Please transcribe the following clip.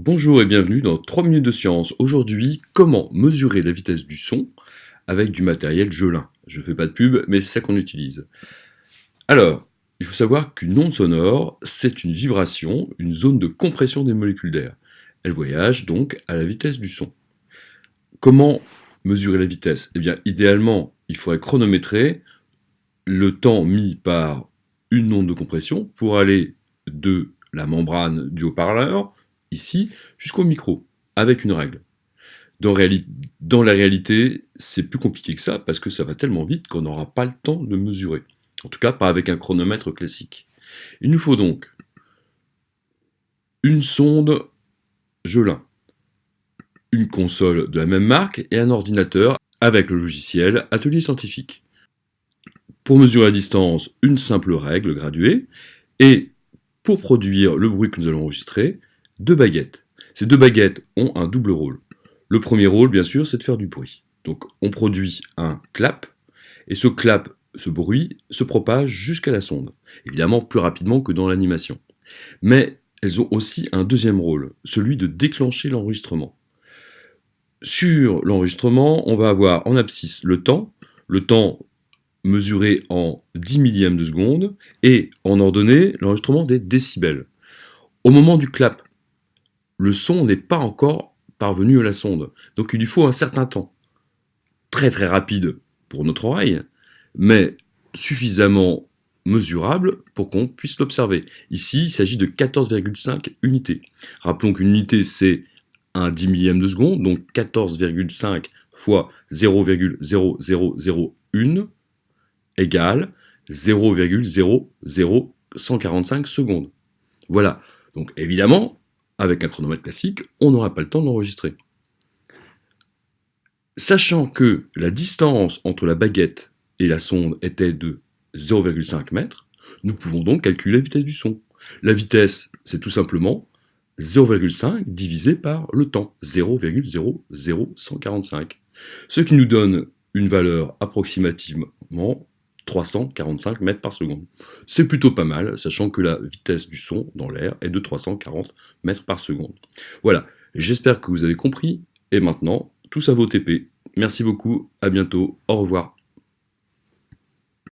Bonjour et bienvenue dans 3 minutes de science. Aujourd'hui, comment mesurer la vitesse du son avec du matériel Gelin. Je fais pas de pub, mais c'est ça qu'on utilise. Alors, il faut savoir qu'une onde sonore, c'est une vibration, une zone de compression des molécules d'air. Elle voyage donc à la vitesse du son. Comment mesurer la vitesse? Eh bien, idéalement, il faudrait chronométrer le temps mis par une onde de compression pour aller de la membrane du haut-parleur, ici, jusqu'au micro, avec une règle. Dans la réalité, c'est plus compliqué que ça, parce que ça va tellement vite qu'on n'aura pas le temps de mesurer. En tout cas, pas avec un chronomètre classique. Il nous faut donc une sonde Gelin, une console de la même marque et un ordinateur avec le logiciel Atelier Scientifique. Pour mesurer la distance, une simple règle graduée, et pour produire le bruit que nous allons enregistrer, 2 baguettes. Ces 2 baguettes ont un double rôle. Le premier rôle, bien sûr, c'est de faire du bruit. Donc on produit un clap, et ce clap, ce bruit, se propage jusqu'à la sonde. Évidemment plus rapidement que dans l'animation. Mais elles ont aussi un deuxième rôle, celui de déclencher l'enregistrement. Sur l'enregistrement, on va avoir en abscisse le temps mesuré en 10 millièmes de seconde, et en ordonnée, l'enregistrement des décibels. Au moment du clap, le son n'est pas encore parvenu à la sonde, donc il lui faut un certain temps. Très très rapide pour notre oreille, mais suffisamment mesurable pour qu'on puisse l'observer. Ici, il s'agit de 14,5 unités. Rappelons qu'une unité, c'est un 10 millième de seconde, donc 14,5 fois 0,0001 égale 0,00145 secondes. Voilà. Donc évidemment, avec un chronomètre classique, on n'aura pas le temps de l'enregistrer. Sachant que la distance entre la baguette et la sonde était de 0,5 mètres, nous pouvons donc calculer la vitesse du son. La vitesse, c'est tout simplement 0,5 divisé par le temps, 0,00145. Ce qui nous donne une valeur approximativement 345 mètres par seconde. C'est plutôt pas mal, sachant que la vitesse du son dans l'air est de 340 mètres par seconde. Voilà, j'espère que vous avez compris, et maintenant, tous à vos TP. Merci beaucoup, à bientôt, au revoir.